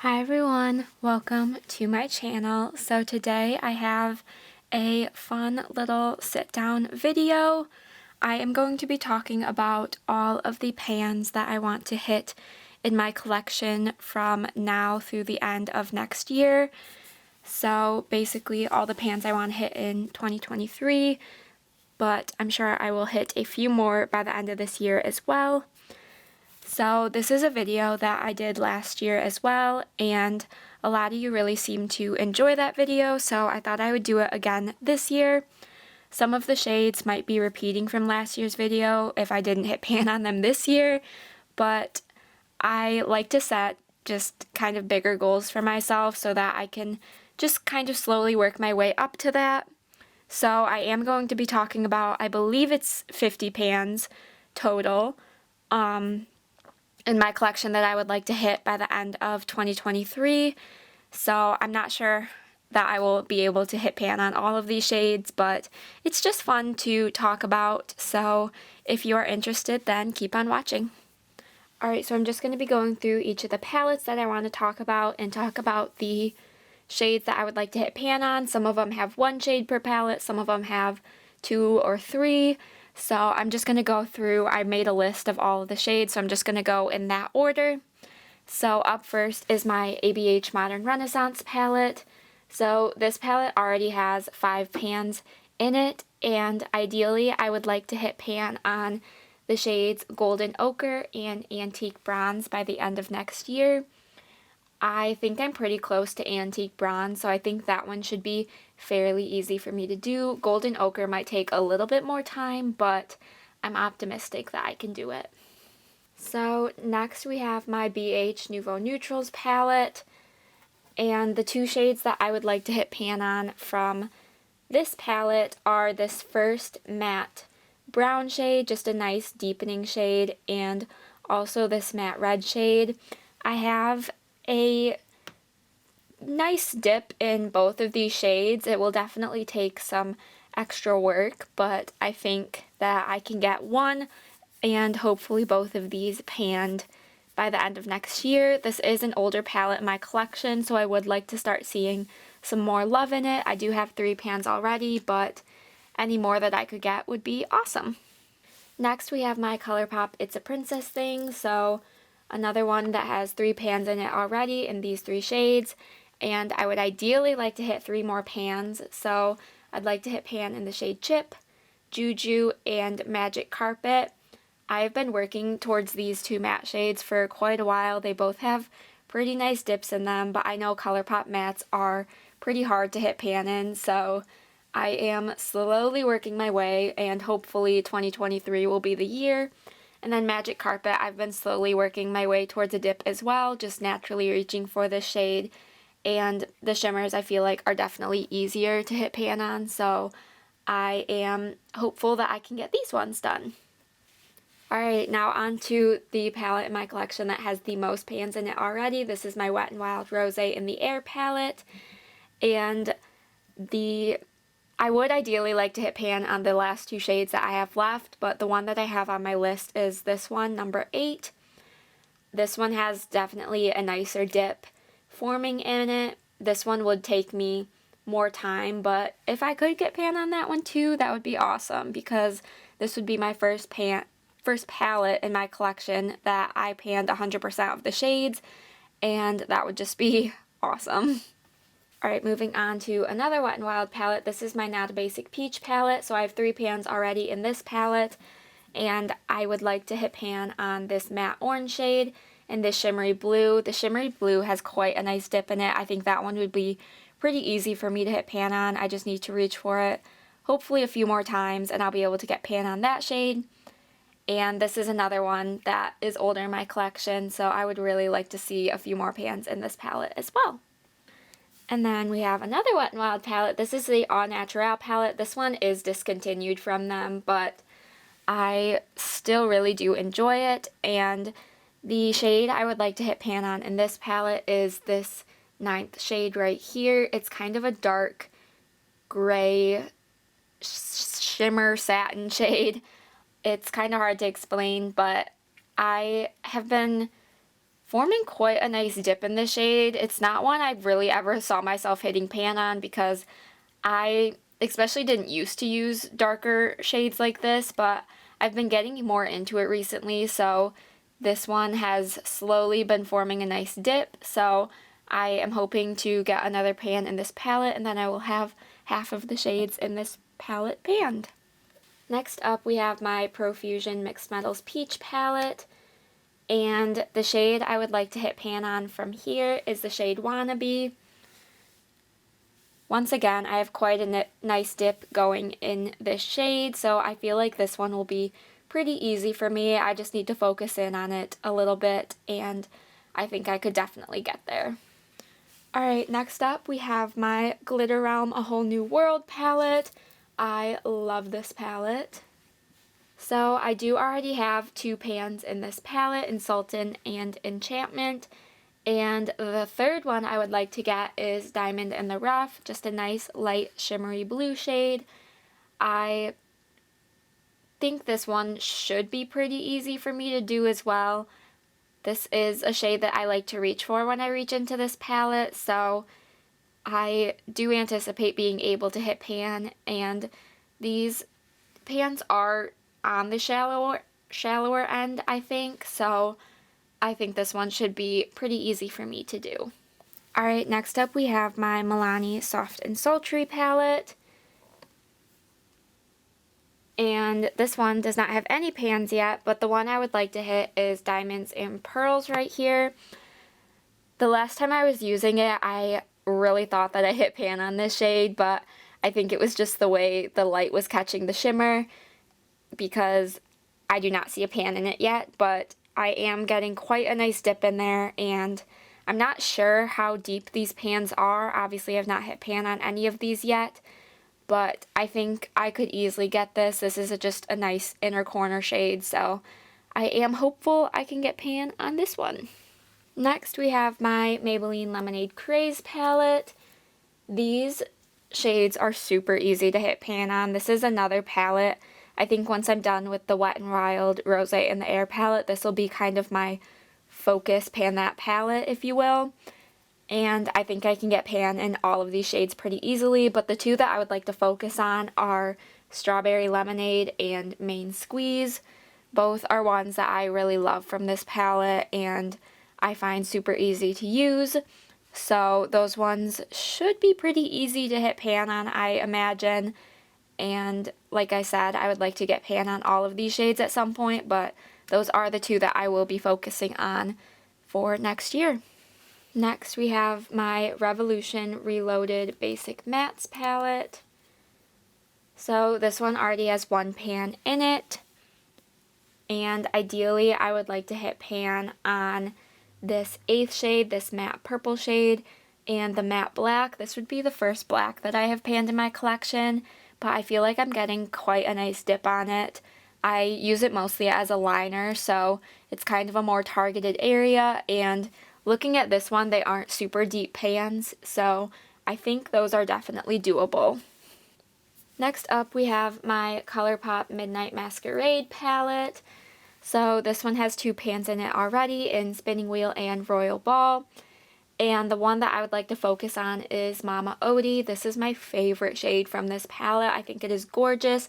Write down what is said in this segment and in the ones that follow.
Hi everyone, welcome to my channel. So today I have a fun little sit down video. I am going to be talking about all of the pans that I want to hit in my collection from now through the end of next year. So basically all the pans I want to hit in 2023, but I'm sure I will hit a few more by the end of this year as well. So this is a video that I did last year as well, and a lot of you really seemed to enjoy that video, so I thought I would do it again this year. Some of the shades might be repeating from last year's video if I didn't hit pan on them this year, but I like to set just kind of bigger goals for myself so that I can just kind of slowly work my way up to that. So I am going to be talking about, I believe it's 50 pans total, in my collection that I would like to hit by the end of 2023. So I'm not sure that I will be able to hit pan on all of these shades, but it's just fun to talk about. So if you are interested, then keep on watching. Alright, so I'm just going to be going through each of the palettes that I want to talk about and talk about the shades that I would like to hit pan on. Some of them have one shade per palette, some of them have 2 or 3. So I'm just going to go through, I made a list of all of the shades, so I'm just going to go in that order. So up first is my ABH Modern Renaissance palette. So this palette already has 5 pans in it, and ideally I would like to hit pan on the shades Golden Ochre and Antique Bronze by the end of next year. I think I'm pretty close to Antique Bronze, so I think that one should be fairly easy for me to do. Golden Ochre might take a little bit more time, but I'm optimistic that I can do it. So next we have my BH Nouveau Neutrals palette, and the 2 shades that I would like to hit pan on from this palette are this first matte brown shade, just a nice deepening shade, and also this matte red shade. I have a nice dip in both of these shades. It will definitely take some extra work, but I think that I can get one and hopefully both of these panned by the end of next year. This is an older palette in my collection, so I would like to start seeing some more love in it. I do have 3 pans already, but any more that I could get would be awesome. Next we have my ColourPop It's a Princess thing, so another one that has 3 pans in it already in these 3 shades, and I would ideally like to hit 3 more pans, so I'd like to hit pan in the shade Chip, Juju, and Magic Carpet. I've been working towards these 2 matte shades for quite a while. They both have pretty nice dips in them, but I know ColourPop mattes are pretty hard to hit pan in, so I am slowly working my way, and hopefully 2023 will be the year. And then Magic Carpet, I've been slowly working my way towards a dip as well, just naturally reaching for this shade. And the shimmers I feel like are definitely easier to hit pan on, so I am hopeful that I can get these ones done. Alright, now on to the palette in my collection that has the most pans in it already. This is my Wet n Wild Rosé in the Air palette. And I would ideally like to hit pan on the last 2 shades that I have left, but the one that I have on my list is this one, number 8. This one has definitely a nicer dip forming in it. This one would take me more time, but if I could get pan on that one too, that would be awesome, because this would be my first palette in my collection that I panned 100% of the shades, and that would just be awesome. Alright, moving on to another Wet n Wild palette. This is my Not a Basic Peach palette, so I have 3 pans already in this palette, and I would like to hit pan on this matte orange shade and this shimmery blue. The shimmery blue has quite a nice dip in it. I think that one would be pretty easy for me to hit pan on. I just need to reach for it hopefully a few more times, and I'll be able to get pan on that shade. And this is another one that is older in my collection, so I would really like to see a few more pans in this palette as well. And then we have another Wet n Wild palette. This is the Au Naturel palette. This one is discontinued from them, but I still really do enjoy it. And the shade I would like to hit pan on in this palette is this 9th shade right here. It's kind of a dark gray shimmer satin shade. It's kind of hard to explain, but I have been forming quite a nice dip in the shade. It's not one I really ever saw myself hitting pan on because I especially didn't used to use darker shades like this, but I've been getting more into it recently, so this one has slowly been forming a nice dip, so I am hoping to get another pan in this palette, and then I will have half of the shades in this palette panned. Next up, we have my Profusion Mixed Metals Peach palette, and the shade I would like to hit pan on from here is the shade Wannabe. Once again, I have quite a nice dip going in this shade, so I feel like this one will be pretty easy for me. I just need to focus in on it a little bit, and I think I could definitely get there. Alright, next up we have my Glitter Realm A Whole New World palette. I love this palette. So I do already have 2 pans in this palette, in Sultan and Enchantment. And the third one I would like to get is Diamond in the Rough, just a nice light shimmery blue shade. I think this one should be pretty easy for me to do as well. This is a shade that I like to reach for when I reach into this palette, so I do anticipate being able to hit pan, and these pans are on the shallower end, I think, so I think this one should be pretty easy for me to do. Alright, next up we have my Milani Soft and Sultry palette. And this one does not have any pans yet, but the one I would like to hit is Diamonds and Pearls right here. The last time I was using it, I really thought that I hit pan on this shade, but I think it was just the way the light was catching the shimmer, because I do not see a pan in it yet, but I am getting quite a nice dip in there, and I'm not sure how deep these pans are. Obviously, I've not hit pan on any of these yet, but I think I could easily get this. This is just a nice inner corner shade, so I am hopeful I can get pan on this one. Next, we have my Maybelline Lemonade Craze palette. These shades are super easy to hit pan on. This is another palette. I think once I'm done with the Wet n Wild Rose in the Air palette, this will be kind of my focus pan that palette, if you will. And I think I can get pan in all of these shades pretty easily, but the 2 that I would like to focus on are Strawberry Lemonade and Main Squeeze. Both are ones that I really love from this palette, and I find super easy to use. So those ones should be pretty easy to hit pan on, I imagine. And like I said, I would like to get pan on all of these shades at some point, but those are the 2 that I will be focusing on for next year. Next, we have my Revolution Reloaded Basic Mattes palette. So this one already has 1 pan in it, and ideally I would like to hit pan on this 8th shade, this matte purple shade, and the matte black. This would be the first black that I have panned in my collection, but I feel like I'm getting quite a nice dip on it. I use it mostly as a liner, so it's kind of a more targeted area, and looking at this one, they aren't super deep pans, so I think those are definitely doable. Next up, we have my ColourPop Midnight Masquerade palette. So this one has 2 pans in it already, in Spinning Wheel and Royal Ball. And the one that I would like to focus on is Mama Odie. This is my favorite shade from this palette. I think it is gorgeous.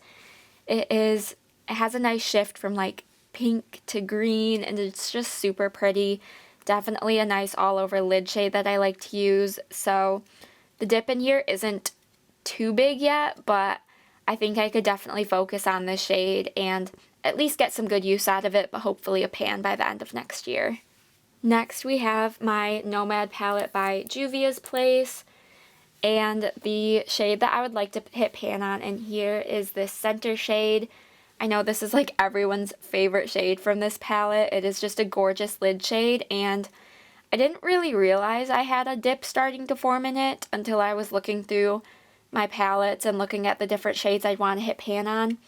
It has a nice shift from like pink to green, and it's just super pretty. Definitely a nice all-over lid shade that I like to use. So the dip in here isn't too big yet, but I think I could definitely focus on this shade and at least get some good use out of it, but hopefully a pan by the end of next year. Next, we have my Nomad palette by Juvia's Place, and the shade that I would like to hit pan on in here is this center shade. I know this is like everyone's favorite shade from this palette. It is just a gorgeous lid shade, and I didn't really realize I had a dip starting to form in it until I was looking through my palettes and looking at the different shades I'd want to hit pan on.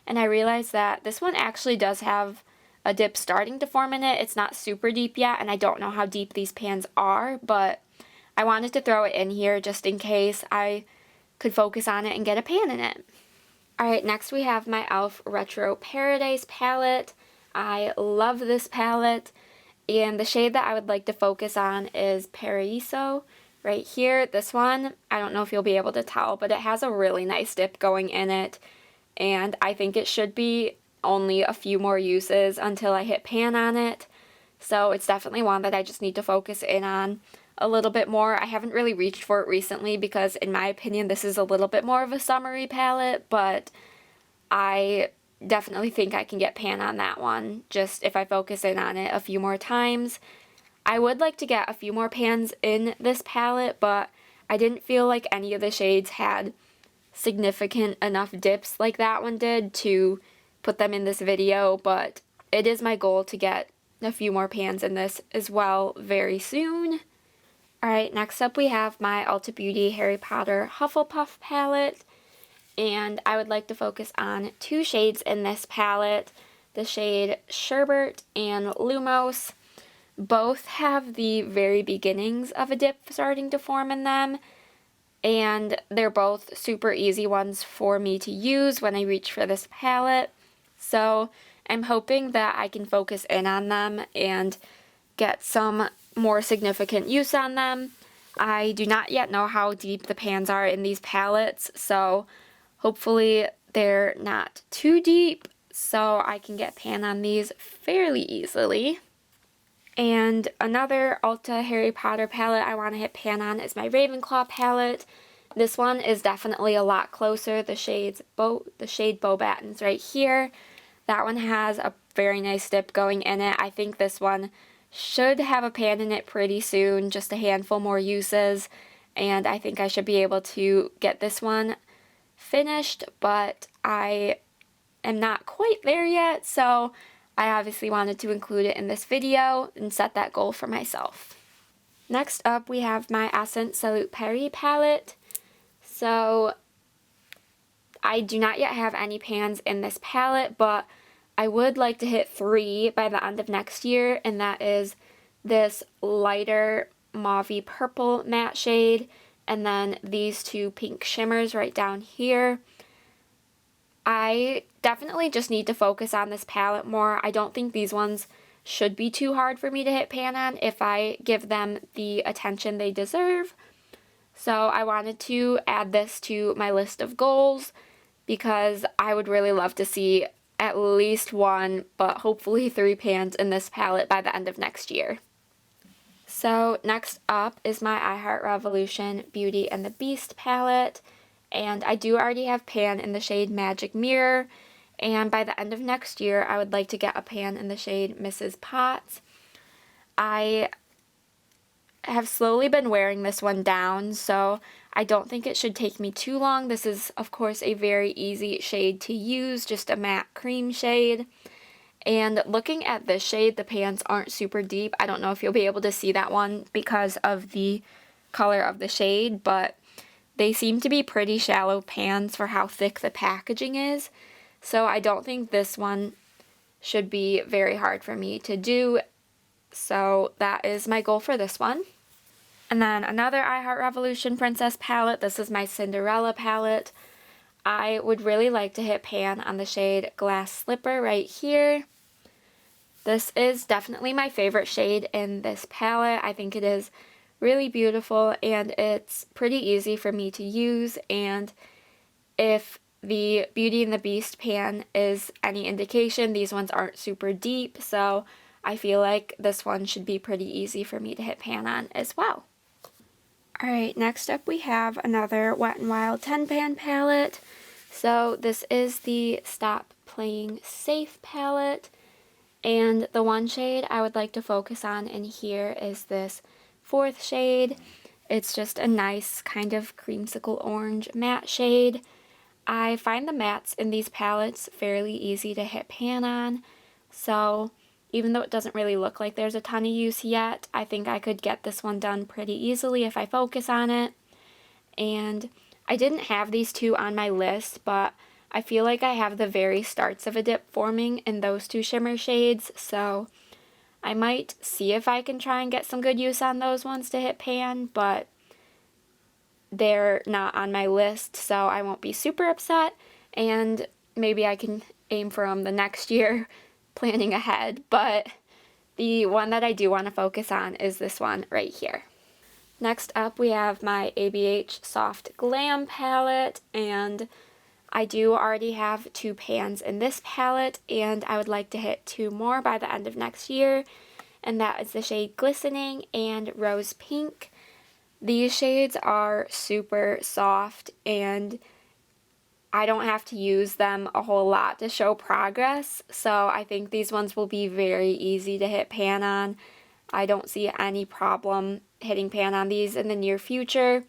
And I realized that this one actually does have a dip starting to form in it. It's not super deep yet, and I don't know how deep these pans are, but I wanted to throw it in here just in case I could focus on it and get a pan in it. Alright, next we have my e.l.f. Retro Paradise palette. I love this palette. And the shade that I would like to focus on is Paraíso right here. This one, I don't know if you'll be able to tell, but it has a really nice dip going in it. And I think it should be only a few more uses until I hit pan on it. So it's definitely one that I just need to focus in on a little bit more. I haven't really reached for it recently because in my opinion this is a little bit more of a summery palette, but I definitely think I can get pan on that one just if I focus in on it a few more times. I would like to get a few more pans in this palette, but I didn't feel like any of the shades had significant enough dips like that one did to put them in this video, but it is my goal to get a few more pans in this as well very soon. Alright, next up we have my Ulta Beauty Harry Potter Hufflepuff palette, and I would like to focus on two shades in this palette, the shade Sherbet and Lumos. Both have the very beginnings of a dip starting to form in them, and they're both super easy ones for me to use when I reach for this palette. So I'm hoping that I can focus in on them and get some more significant use on them. I do not yet know how deep the pans are in these palettes, so hopefully they're not too deep so I can get pan on these fairly easily. And another Ulta Harry Potter palette I want to hit pan on is my Ravenclaw palette. This one is definitely a lot closer. The shade Beauxbatons right here. That one has a very nice dip going in it. I think this one should have a pan in it pretty soon, just a handful more uses, and I think I should be able to get this one finished, but I am not quite there yet, so I obviously wanted to include it in this video and set that goal for myself. Next up we have my Essence Salute Paris palette. So I do not yet have any pans in this palette, but I would like to hit 3 by the end of next year, and that is this lighter mauvey purple matte shade, and then these two pink shimmers right down here. I definitely just need to focus on this palette more. I don't think these ones should be too hard for me to hit pan on if I give them the attention they deserve. So I wanted to add this to my list of goals because I would really love to see at least 1, but hopefully 3 pans in this palette by the end of next year. So next up is my I Heart Revolution Beauty and the Beast palette, and I do already have pan in the shade Magic Mirror, and by the end of next year I would like to get a pan in the shade Mrs. Potts. I have slowly been wearing this one down, so I don't think it should take me too long. This is, of course, a very easy shade to use, just a matte cream shade. And looking at this shade, the pans aren't super deep. I don't know if you'll be able to see that one because of the color of the shade, but they seem to be pretty shallow pans for how thick the packaging is. So I don't think this one should be very hard for me to do. So that is my goal for this one. And then another I Heart Revolution Princess palette. This is my Cinderella palette. I would really like to hit pan on the shade Glass Slipper right here. This is definitely my favorite shade in this palette. I think it is really beautiful and it's pretty easy for me to use, and if the Beauty and the Beast pan is any indication, these ones aren't super deep, so I feel like this one should be pretty easy for me to hit pan on as well. Alright, next up we have another Wet n Wild 10 pan palette. So this is the Stop Playing Safe palette, and the one shade I would like to focus on in here is this 4th shade. It's just a nice kind of creamsicle orange matte shade. I find the mattes in these palettes fairly easy to hit pan on, so even though it doesn't really look like there's a ton of use yet, I think I could get this one done pretty easily if I focus on it. And I didn't have these two on my list, but I feel like I have the very starts of a dip forming in those two shimmer shades, so I might see if I can try and get some good use on those ones to hit pan, but they're not on my list, so I won't be super upset, and maybe I can aim for them the next year, planning ahead, but the one that I do want to focus on is this one right here. Next up, we have my ABH Soft Glam palette, and I do already have 2 pans in this palette, and I would like to hit 2 more by the end of next year, and that is the shade Glistening and Rose Pink. These shades are super soft, and I don't have to use them a whole lot to show progress, so I think these ones will be very easy to hit pan on. I don't see any problem hitting pan on these in the near future.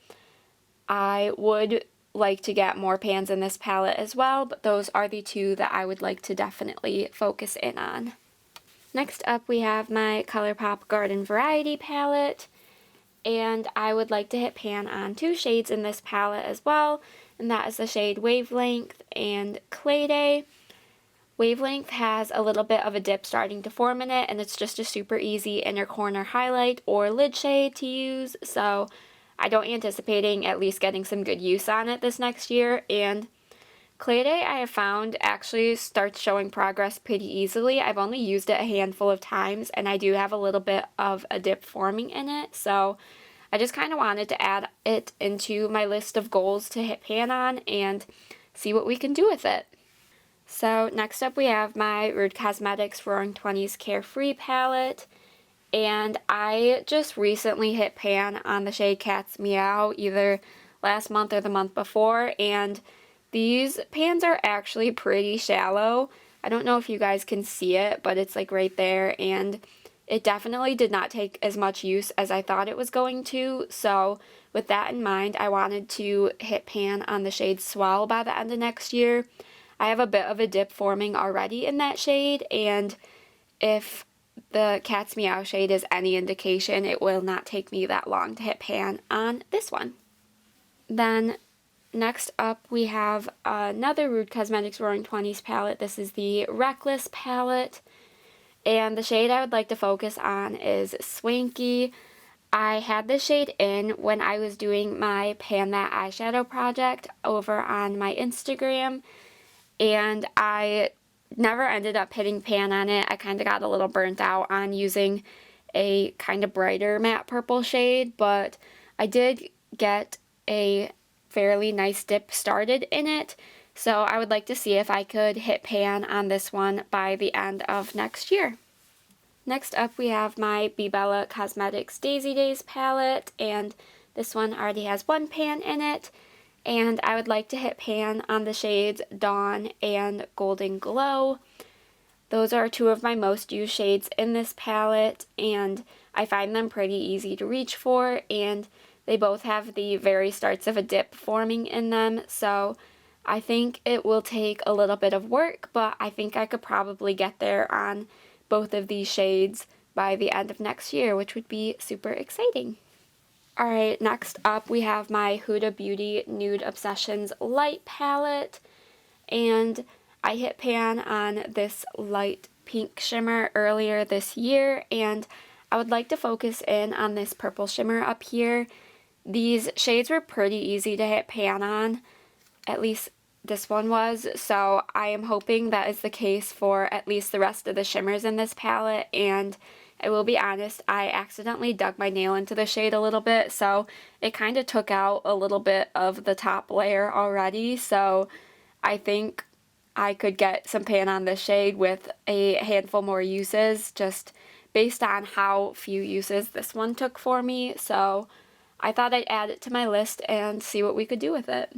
I would like to get more pans in this palette as well, but those are the 2 that I would like to definitely focus in on. Next up, we have my ColourPop Garden Variety palette, and I would like to hit pan on 2 shades in this palette as well, and that is the shade Wavelength and Clay Day. Wavelength has a little bit of a dip starting to form in it, and it's just a super easy inner corner highlight or lid shade to use, so I don't anticipating at least getting some good use on it this next year. And Clay Day, I have found, actually starts showing progress pretty easily. I've only used it a handful of times, and I do have a little bit of a dip forming in it, so I just kind of wanted to add it into my list of goals to hit pan on and see what we can do with it. So next up, we have my Rude Cosmetics Roaring 20s Carefree palette, and I just recently hit pan on the shade Cat's Meow either last month or the month before, and these pans are actually pretty shallow. I don't know if you guys can see it, but it's like right there, and it definitely did not take as much use as I thought it was going to, so with that in mind, I wanted to hit pan on the shade Swell by the end of next year. I have a bit of a dip forming already in that shade, and if the Cat's Meow shade is any indication, it will not take me that long to hit pan on this one. Then next up, we have another Rude Cosmetics Roaring 20s palette. This is the Reckless palette, and the shade I would like to focus on is Swanky. I had this shade in when I was doing my Pan That Eyeshadow project over on my Instagram, and I never ended up hitting pan on it. I kind of got a little burnt out on using a kind of brighter matte purple shade, but I did get a fairly nice dip started in it, so I would like to see if I could hit pan on this one by the end of next year. Next up, we have my Be Bella Cosmetics Daisy Days palette, and this one already has 1 pan in it, and I would like to hit pan on the shades Dawn and Golden Glow. Those are 2 of my most used shades in this palette, and I find them pretty easy to reach for, and they both have the very starts of a dip forming in them, so I think it will take a little bit of work, but I think I could probably get there on both of these shades by the end of next year, which would be super exciting. Alright, next up we have my Huda Beauty Nude Obsessions Light palette, and I hit pan on this light pink shimmer earlier this year, and I would like to focus in on this purple shimmer up here. These shades were pretty easy to hit pan on, at least this one was, so I am hoping that is the case for at least the rest of the shimmers in this palette, and I will be honest, I accidentally dug my nail into the shade a little bit, so it kind of took out a little bit of the top layer already, so I think I could get some pan on this shade with a handful more uses, just based on how few uses this one took for me, so I thought I'd add it to my list and see what we could do with it.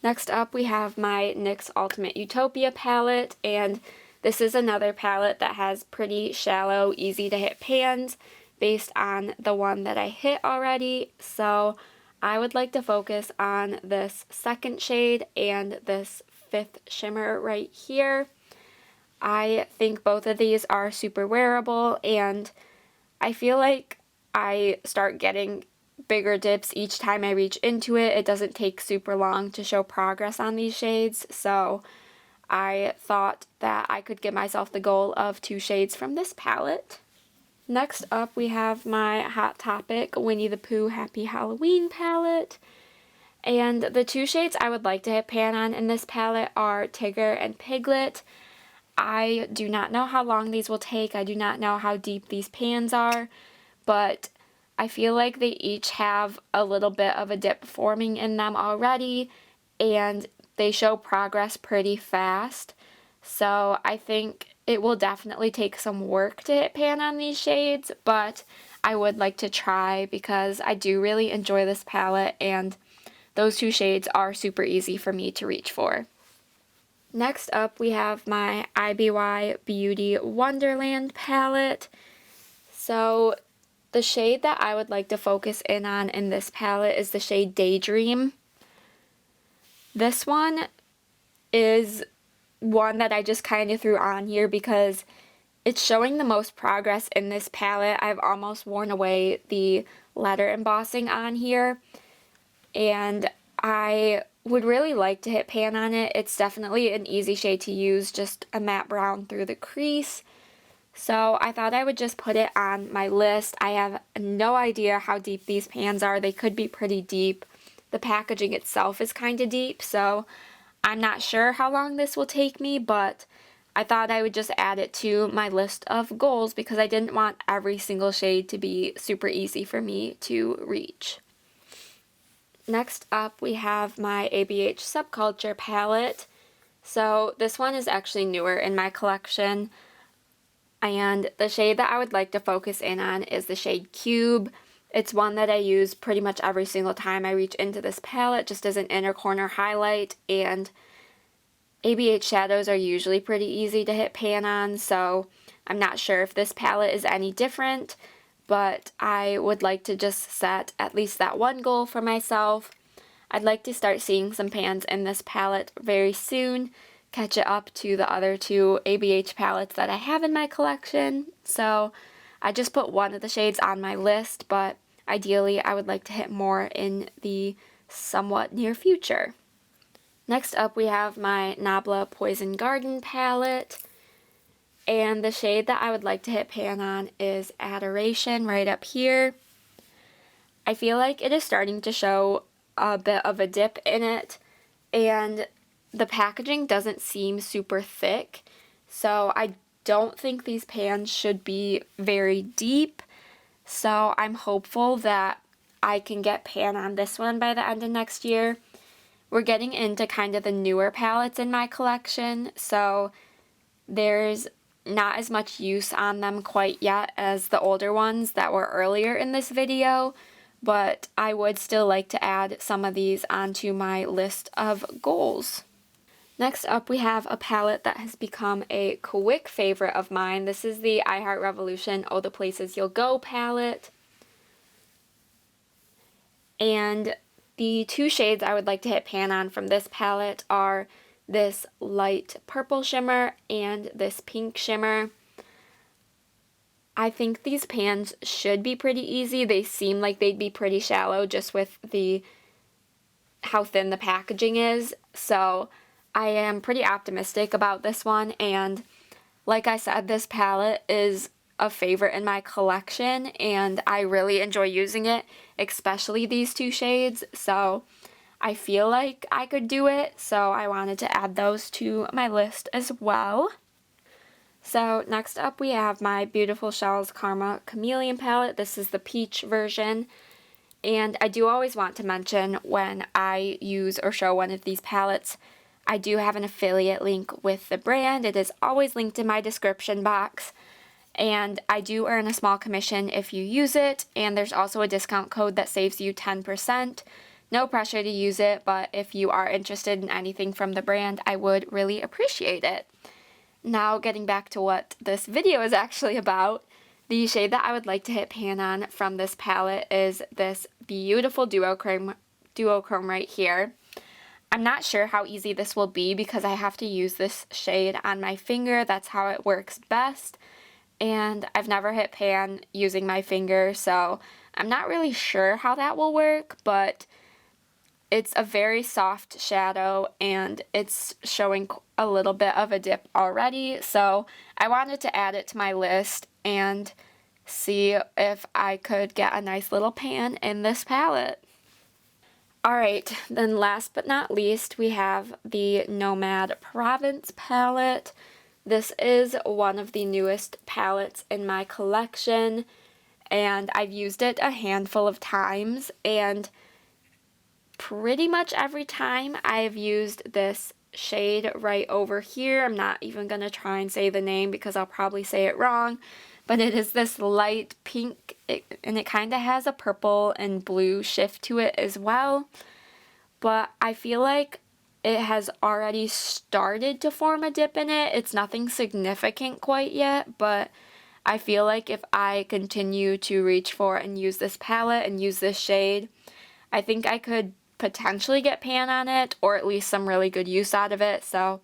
Next up, we have my NYX Ultimate Utopia palette, and this is another palette that has pretty shallow, easy to hit pans based on the one that I hit already, so I would like to focus on this second shade and this 5th shimmer right here. I think both of these are super wearable, and I feel like I start getting bigger dips each time I reach into it. It doesn't take super long to show progress on these shades, so I thought that I could give myself the goal of 2 shades from this palette. Next up, we have my Hot Topic Winnie the Pooh Happy Halloween palette, and the 2 shades I would like to hit pan on in this palette are Tigger and Piglet. I do not know how long these will take. I do not know how deep these pans are, but I feel like they each have a little bit of a dip forming in them already, and they show progress pretty fast. So I think it will definitely take some work to hit pan on these shades, but I would like to try because I do really enjoy this palette, and those two shades are super easy for me to reach for. Next up, we have my IBY Beauty Wonderland palette. So the shade that I would like to focus in on in this palette is the shade Daydream. This one is one that I just kind of threw on here because it's showing the most progress in this palette. I've almost worn away the letter embossing on here, and I would really like to hit pan on it. It's definitely an easy shade to use, just a matte brown through the crease. So I thought I would just put it on my list. I have no idea how deep these pans are. They could be pretty deep. The packaging itself is kind of deep, so I'm not sure how long this will take me, but I thought I would just add it to my list of goals because I didn't want every single shade to be super easy for me to reach. Next up, we have my ABH Subculture palette. So this one is actually newer in my collection, and the shade that I would like to focus in on is the shade Cube. It's one that I use pretty much every single time I reach into this palette, just as an inner corner highlight, and ABH shadows are usually pretty easy to hit pan on, so I'm not sure if this palette is any different, but I would like to just set at least that one goal for myself. I'd like to start seeing some pans in this palette very soon, catch it up to the other two ABH palettes that I have in my collection. So I just put one of the shades on my list, but ideally I would like to hit more in the somewhat near future. Next up, we have my Nabla Poison Garden palette. And the shade that I would like to hit pan on is Adoration right up here. I feel like it is starting to show a bit of a dip in it, and the packaging doesn't seem super thick, so I don't think these pans should be very deep. So I'm hopeful that I can get pan on this one by the end of next year. We're getting into kind of the newer palettes in my collection, so there's not as much use on them quite yet as the older ones that were earlier in this video, but I would still like to add some of these onto my list of goals. Next up, we have a palette that has become a quick favorite of mine. This is the I Heart Revolution Oh the Places You'll Go palette. And the two shades I would like to hit pan on from this palette are this light purple shimmer and this pink shimmer. I think these pans should be pretty easy. They seem like they'd be pretty shallow just with how thin the packaging is. So I am pretty optimistic about this one, and like I said, this palette is a favorite in my collection and I really enjoy using it, especially these two shades. So I feel like I could do it, so I wanted to add those to my list as well. So next up, we have my beautiful Shellz Karma Chameleon palette. This is the peach version, and I do always want to mention when I use or show one of these palettes, I do have an affiliate link with the brand. It is always linked in my description box, and I do earn a small commission if you use it, and there's also a discount code that saves you 10%. No pressure to use it, but if you are interested in anything from the brand, I would really appreciate it. Now, getting back to what this video is actually about, the shade that I would like to hit pan on from this palette is this beautiful duochrome right here. I'm not sure how easy this will be because I have to use this shade on my finger. That's how it works best, and I've never hit pan using my finger, so I'm not really sure how that will work, but it's a very soft shadow and it's showing a little bit of a dip already, so I wanted to add it to my list and see if I could get a nice little pan in this palette. Alright, then last but not least, we have the Nomad Province palette. This is one of the newest palettes in my collection, and I've used it a handful of times, and pretty much every time I've used this shade right over here. I'm not even going to try and say the name because I'll probably say it wrong, but it is this light pink, and it kind of has a purple and blue shift to it as well, but I feel like it has already started to form a dip in it. It's nothing significant quite yet, but I feel like if I continue to reach for and use this palette and use this shade, I think I could potentially get pan on it, or at least some really good use out of it. So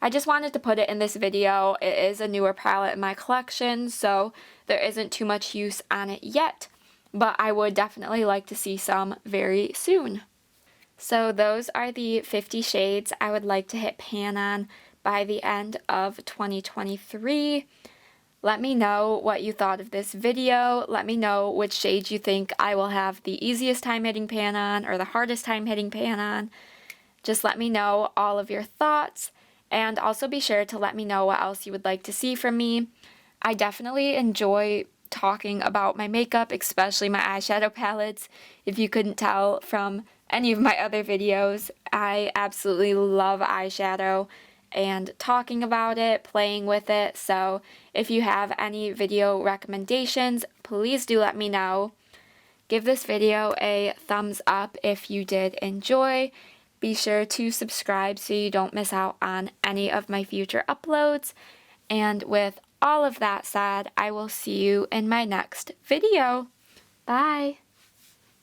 I just wanted to put it in this video. It is a newer palette in my collection, so there isn't too much use on it yet, but I would definitely like to see some very soon. So those are the 50 shades I would like to hit pan on by the end of 2023. Let me know what you thought of this video. Let me know which shades you think I will have the easiest time hitting pan on or the hardest time hitting pan on. Just let me know all of your thoughts, and also be sure to let me know what else you would like to see from me. I definitely enjoy talking about my makeup, especially my eyeshadow palettes. If you couldn't tell from any of my other videos, I absolutely love eyeshadow and talking about it, playing with it. So if you have any video recommendations, please do let me know. Give this video a thumbs up if you did enjoy. Be sure to subscribe so you don't miss out on any of my future uploads. And with all of that said, I will see you in my next video. Bye!